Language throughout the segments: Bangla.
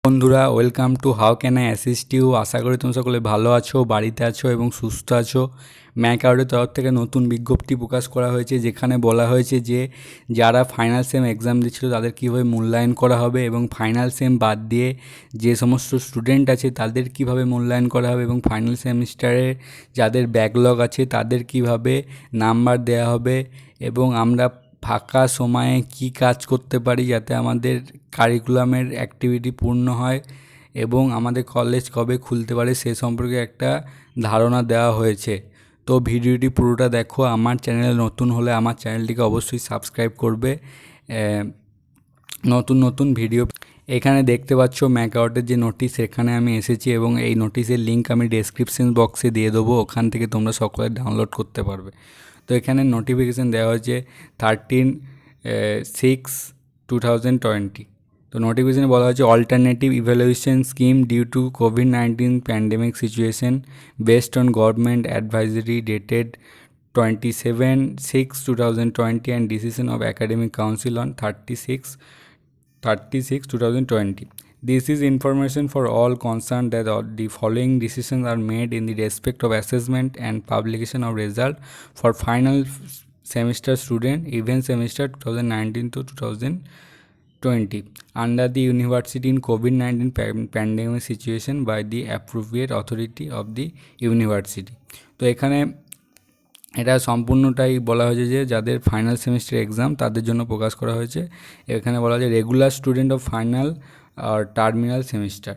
বন্ধুরা, welcome to how can I assist you. আশা করি তোমরা সকলে ভালো আছো, বাড়িতে আছো এবং সুস্থ আছো। ম্যাক আউটের তরফ থেকে নতুন বিজ্ঞপ্তি প্রকাশ করা হয়েছে, যেখানে বলা হয়েছে যে যারা ফাইনাল সেম এক্সাম দিচ্ছিল তাদের কীভাবে মূল্যায়ন করা হবে এবং ফাইনাল সেম বাদ দিয়ে যে সমস্ত স্টুডেন্ট আছে তাদের কীভাবে মূল্যায়ন করা হবে এবং ফাইনাল সেমিস্টারে যাদের ব্যাকলগ আছে তাদের কীভাবে নাম্বার দেওয়া হবে এবং আমরা ফাঁকা সময়ে কি কাজ করতে পারি যাতে আমাদের কারিকুলামের অ্যাক্টিভিটি পূর্ণ হয় এবং আমাদের কলেজ কবে খুলতে পারে সে সম্পর্কে একটা ধারণা দেওয়া হয়েছে। তো ভিডিওটি পুরোটা দেখো। আমার চ্যানেলে নতুন হলে আমার চ্যানেলটিকে অবশ্যই সাবস্ক্রাইব করবে নতুন নতুন ভিডিও। এখানে দেখতে পাচ্ছ ম্যাক আউটের যে নোটিশ, এখানে আমি এসেছি এবং এই নোটিশের লিঙ্ক আমি ডেসক্রিপশন বক্সে দিয়ে দেবো, ওখান থেকে তোমরা সকলে ডাউনলোড করতে পারবে। তো এখানে নোটিফিকেশান দেওয়া হয়েছে 13/6/2020। তো নোটিফিকেশানে বলা হয়েছে alternative evaluation scheme due to COVID pandemic situation based on government advisory dated 27/6/2020 and decision of academic council on 36/2020. This is information for all concerned that the following decisions are made in the respect of assessment and publication of result for final semester student event semester 2019 to 2020 under the university in COVID-19 pandemic situation by the appropriate authority of the university. তো এখানে এটা সম্পূর্ণটাই বলা হয়েছে যে যাদের ফাইনাল সেমিস্টার এক্সাম তাদের জন্য প্রকাশ করা হয়েছে। এখানে বলা হয়েছে রেগুলার স্টুডেন্ট অফ ফাইনাল আর terminal semester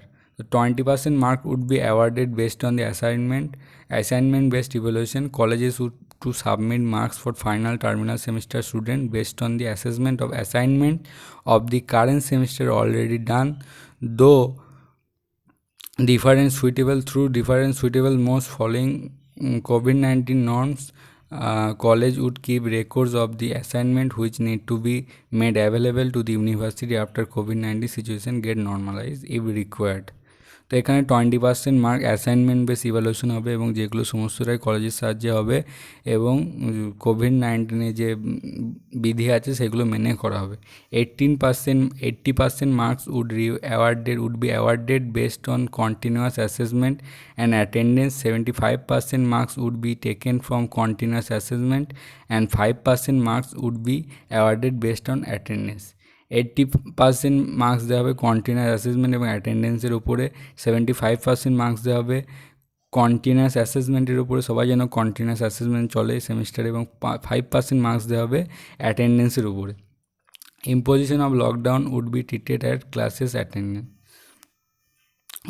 20% mark would be awarded based on the assignment based evaluation. Colleges would to submit marks for final terminal semester student based on the assessment of assignment of the current semester already done, though different suitable most following COVID-19 norms. College would keep records of the assignment which need to be made available to the university after COVID-19 situation get normalized if required. তো এখানে 20% মার্ক অ্যাসাইনমেন্ট বেস ইভ্যালুয়েশন হবে এবং যেগুলো সমস্তটাই কলেজের সাহায্যে হবে এবং COVID-19 যে বিধি আছে সেগুলো মেনে করা হবে। 80% marks would be awarded based on continuous assessment and attendance. 75% marks would be taken from continuous assessment and 5% marks would be awarded based on attendance. 80% marks দেওয়া হবে কন্টিনিউয়াস অ্যাসেসমেন্ট এবং অ্যাটেন্ডেন্সের উপরে। 75% মার্কস দেওয়া হবে কন্টিনিউয়াস অ্যাসেসমেন্টের উপরে, সবাই যেন কন্টিনিউয়াস অ্যাসেসমেন্ট চলে সেমিস্টারে, এবং 5% মার্কস দেওয়া হবে অ্যাটেন্ডেন্সের উপরে। Imposition of lockdown would be treated at classes attendance,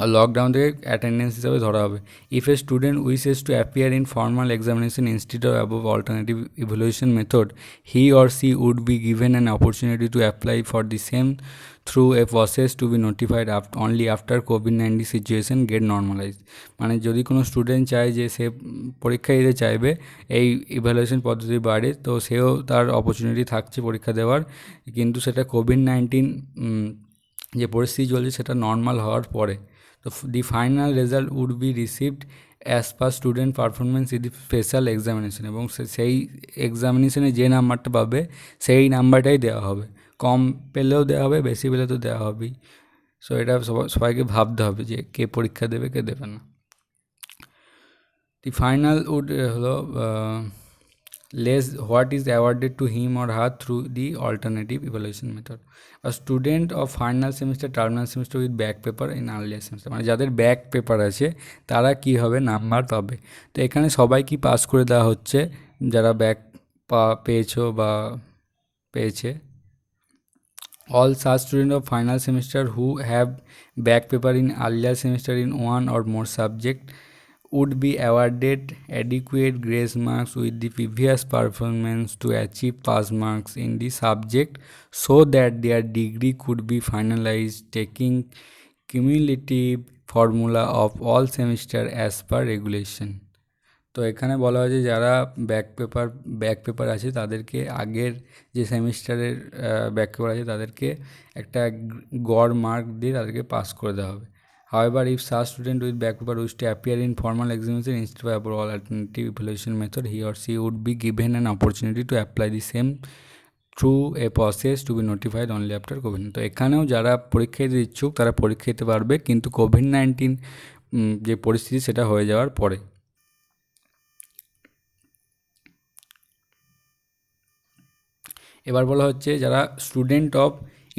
আর লকডাউন থেকে অ্যাটেন্ডেন্স হিসাবে ধরা হবে। If a student wishes to appear in formal examination instead of above alternative evaluation method, he or she would be given an opportunity to apply for the same through a process to be notified only after COVID-19 situation get normalize. মানে যদি কোনো স্টুডেন্ট চায় যে সে পরীক্ষা দিতে চাইবে এই ইভ্যালুয়েশন পদ্ধতির বাইরে, তো সেও তার অপরচুনিটি থাকছে পরীক্ষা দেওয়ার, কিন্তু সেটা COVID-19 যে পরিস্থিতি চলছে সেটা নর্মাল হওয়ার পরে। তো the final result would be received as per student performance in the special examination, এবং সেই এক্সামিনেশনে যে নাম্বারটা পাবে সেই নাম্বারটাই দেওয়া হবে। কম পেলেও দেওয়া হবে, বেশি পেলে তো দেওয়া হবেই। সো এটা সবাইকে ভাবতে হবে যে কে পরীক্ষা দেবে কে দেবে না। দি ফাইনাল উড হলো less what is awarded to him or her through the alternative evaluation method. A student of final semester terminal semester with back paper in earlier semester, মানে যাদের ব্যাক পেপার আছে তারা কি হবে নাম্বার পাবে। তো এখানে সবাই কি পাস করে দেওয়া হচ্ছে যারা ব্যাক পেয়েছো বা পেয়েছে। All such students of final semester who have back paper in earlier semester in one or more subject would be awarded adequate grace marks with the previous performance to achieve pass marks in the subject so that their degree could be finalized taking cumulative formula of all semester as per regulation. তো এখানে বলা হয়েছে যারা ব্যাক পেপার আছে তাদেরকে আগের যে সেমিস্টারের ব্যাক পেপার আছে তাদেরকে একটা গড় মার্ক দিয়ে তাদেরকে পাস করে দেওয়া হবে। However, if such student with back paper wishes to appear in formal examination instead of all alternative evaluation method, he or she would be given an opportunity to apply the same through a process to be notified only after Covid. তো এখানেও যারা পরীক্ষা দিতে ইচ্ছুক তারা পরীক্ষা দিতে পারবে, কিন্তু কোভিড-19 যে পরিস্থিতি সেটা হয়ে যাওয়ার পরে। এবার বলা হচ্ছে যারা স্টুডেন্ট অফ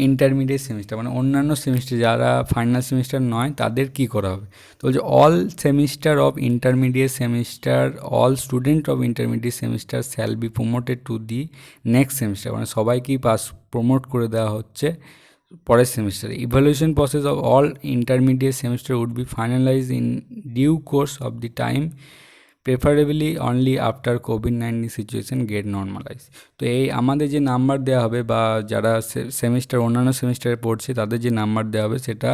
ইন্টারমিডিয়েট সেমিস্টার, মানে অন্যান্য সেমিস্টার যারা ফাইনাল সেমিস্টার নয় তাদের কি করা হবে। তো বলছে all semester of intermediate semester, all student of intermediate semester shall be promoted to the next semester, মানে সবাইকেই প্রমোট করে দেওয়া হচ্ছে পরের সেমিস্টারে। Evaluation process of all intermediate semester would be finalize in due course of the time, preferably only after COVID situation get normalize. তো এই আমাদের যে নাম্বার দেওয়া হবে বা যারা সেমিস্টার অন্যান্য সেমিস্টারে পড়ছে তাদের যে নাম্বার দেওয়া হবে সেটা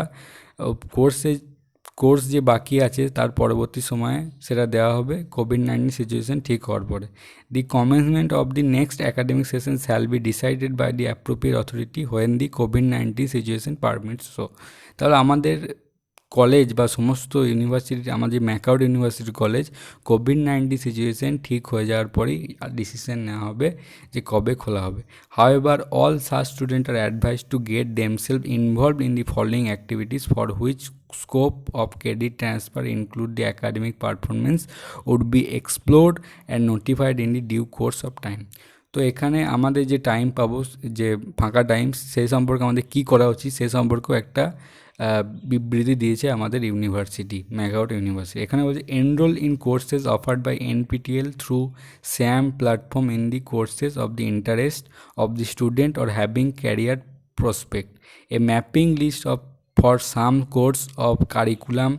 কোর্স যে বাকি আছে তার পরবর্তী সময়ে সেটা দেওয়া হবে কোভিড-19 সিচুয়েশন ঠিক হওয়ার পরে। The commencement of the next academic session shall be decided by the appropriate authority when the কোভিড-19 সিচুয়েশন পারমিটস। সো তাহলে আমাদের কলেজ বা সমস্ত ইউনিভার্সিটি, আমাদের ম্যাকআউট ইউনিভার্সিটি কলেজ কোভিড-19 সিচুয়েশন ঠিক হয়ে যাওয়ার পরেই ডিসিশন নেওয়া হবে যে কবে খোলা হবে। However all such student are advise to get themselves involved in the following activities for which scope of credit transfer include the academic performance would be explored and notified in the due course of time. তো এখানে আমাদের যে টাইম পাবো, যে ফাঁকা টাইম, সেই সম্পর্কে আমাদের কী করা উচিত সে সম্পর্কেও একটা বিবৃতি দিয়েছে আমাদের ইউনিভার্সিটি, ম্যাকআউট ইউনিভার্সিটি। এখানে বলছে enrol in courses offered by NPTEL through স্যাম platform in the courses of the interest of the student or having career prospect. A mapping list of for some course of curriculum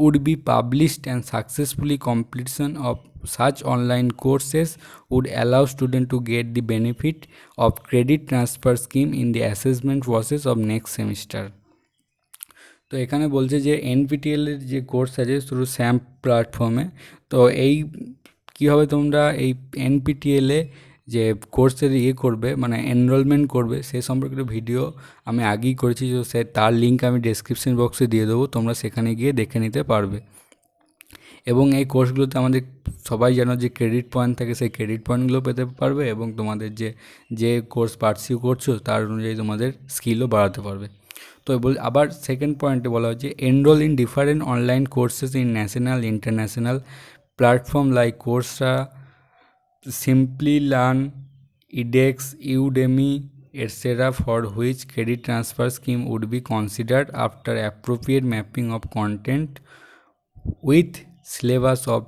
would be published, and successfully completion of such online courses would allow students to get the benefit of credit transfer scheme in the assessment process of next semester. তো এখানে বলছে যে এনপিটিএলের যে কোর্স আছে থ্রু স্যাম প্ল্যাটফর্মে, তো এই কীভাবে তোমরা এই এনপিটিএলে যে কোর্সের করবে মানে এনরোলমেন্ট করবে সে সম্পর্কিত ভিডিও আমি আগেই করেছি, তো তার লিঙ্ক আমি ডেসক্রিপশন বক্সে দিয়ে দেবো, তোমরা সেখানে গিয়ে দেখে নিতে পারবে। এবং এই কোর্সগুলোতে আমাদের সবাই জানো যে ক্রেডিট পয়েন্ট থাকে, সেই ক্রেডিট পয়েন্টগুলো পেতে পারবে এবং তোমাদের যে কোর্স পার্সিউ করছো তার অনুযায়ী তোমাদের স্কিলও বাড়াতে পারবে। তো আবার সেকেন্ড পয়েন্টে বলা হচ্ছে enrol in different online courses in national international platform like Coursera, Simplilearn, edX, Udemy, etc., for which credit transfer scheme would be considered after appropriate mapping of content with syllabus of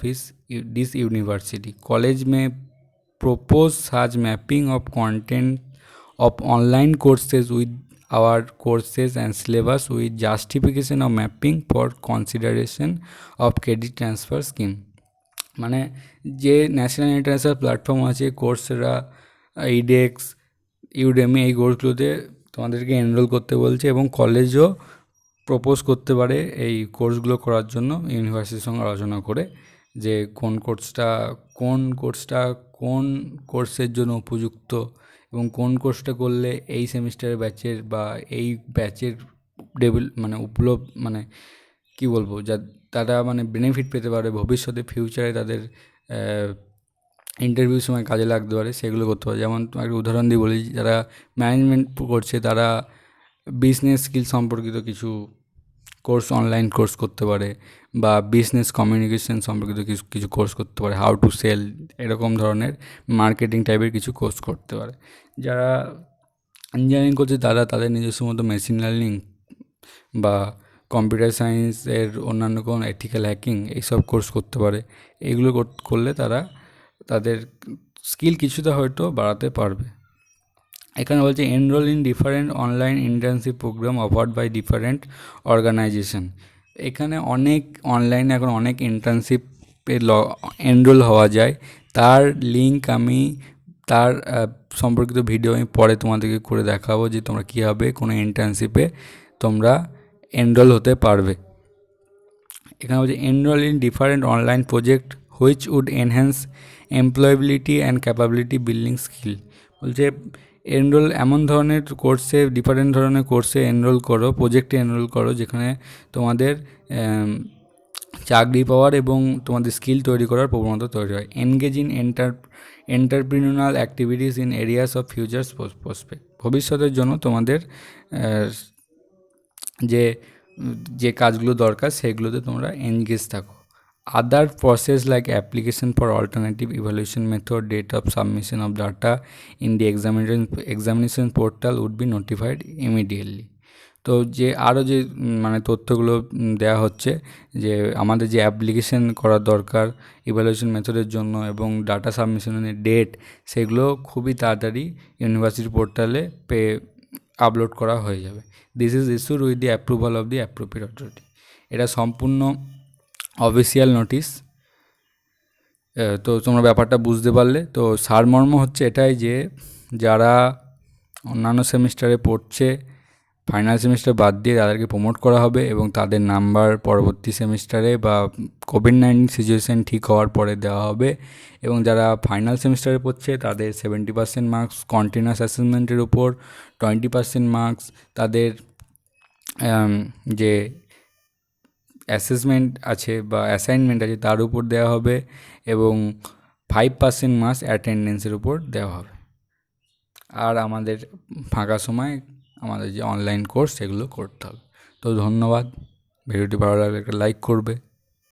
this university. College may propose such mapping of content of online courses with our courses and syllabus with justification of mapping for consideration of credit transfer scheme. মানে যে ন্যাশনাল ইন্টারন্যাশনাল প্ল্যাটফর্ম আছে কোর্সেরা, edX, Udemy, এই কোর্সগুলোতে তোমাদেরকে এনরোল করতে বলছে এবং কলেজও প্রপোজ করতে পারে এই কোর্সগুলো করার জন্য ইউনিভার্সিটির সঙ্গে আলোচনা করে যে কোন কোর্সের জন্য উপযুক্ত এবং কোন কোর্সটা করলে এই সেমিস্টারের ব্যাচের বা এই ব্যাচের কী বলবো তারা বেনিফিট পেতে পারে ভবিষ্যতে, ফিউচারে তাদের ইন্টারভিউর সময় কাজে লাগতে পারে, সেগুলো করতে পারে। যেমন একটা উদাহরণ দিয়ে বলি, যারা ম্যানেজমেন্ট করছে তারা বিজনেস স্কিল সম্পর্কিত কিছু কোর্স, অনলাইন কোর্স করতে পারে, বা বিজনেস কমিউনিকেশন সম্পর্কিত কিছু কোর্স করতে পারে, হাউ টু সেল, এরকম ধরনের মার্কেটিং টাইপের কিছু কোর্স করতে পারে। যারা ইঞ্জিনিয়ারিং করছে তারা তাদের নিজস্ব মতো মেশিন লার্নিং বা কম্পিউটার সায়েন্সের অন্যান্য কোনো এথিক্যাল হ্যাকিং এইসব কোর্স করতে পারে। এইগুলো করলে তারা তাদের স্কিল কিছুটা হয়তো বাড়াতে পারবে। এখানে বলছে enrol in different online internship program offered by different organization. এখানে অনলাইনে এখন অনেক ইন্টার্নশিপে এনরোল হওয়া যায়, তার লিঙ্ক তার সম্পর্কিত ভিডিও আমি পরে তোমাদেরকে করে দেখাবো যে তোমরা কীভাবে কোনো ইন্টার্নশিপে তোমরা এনরোল হতে পারবে। এখানে বলছে enrol in different online project which would enhance employability and capability building skill. বলছে এনরোল এমন ধরনের কোর্সে, ডিফারেন্ট ধরনের কোর্সে এনরোল করো, প্রজেক্টে এনরোল করো যেখানে তোমাদের চাকরি পাওয়ার এবং তোমাদের স্কিল তৈরি করার প্রবণতা তৈরি হয়। Engage in entrepreneurial activities in areas of futures prospect, ভবিষ্যতের জন্য তোমাদের যে যে কাজগুলো দরকার সেগুলোতে তোমরা এনগেজ থাকো। Other process like application for alternative evaluation method, date of submission of data in the examination portal would be notified immediately. তো যে আরও যে মানে তথ্যগুলো দেওয়া হচ্ছে যে আমাদের যে অ্যাপ্লিকেশন করার দরকার ইভ্যালুয়েশন মেথডের জন্য এবং ডাটা সাবমিশনের ডেট, সেগুলো খুবই তাড়াতাড়ি ইউনিভার্সিটি পোর্টালে আপলোড করা হয়ে যাবে। This is issued with the approval of the appropriate authority. এটা সম্পূর্ণ অফিসিয়াল নোটিশ। তো তোমরা ব্যাপারটা বুঝতে পারলে। তো সারমর্ম হচ্ছে এটাই যে যারা অন্যান্য সেমিস্টারে পড়ছে, ফাইনাল সেমিস্টার বাদ দিয়ে তাদেরকে প্রমোট করা হবে এবং তাদের নাম্বার পরবর্তী সেমিস্টারে বা কোভিড-19 সিচুয়েশান ঠিক হওয়ার পরে দেওয়া হবে। এবং যারা ফাইনাল সেমিস্টারে পড়ছে তাদের 70% মার্কস কন্টিনিউয়াস অ্যাসেসমেন্টের উপর, 20% মার্কস তাদের যে অ্যাসেসমেন্ট আছে বা অ্যাসাইনমেন্ট আছে তার উপর দেওয়া হবে এবং 5% মার্কস অ্যাটেন্ডেন্সের উপর দেওয়া হবে। আর আমাদের ফাঁকা সময় আমাদের যে অনলাইন কোর্স সেগুলো করতে হবে। তো ধন্যবাদ। ভিডিওটি ভালো লাগলে একটা লাইক করবে।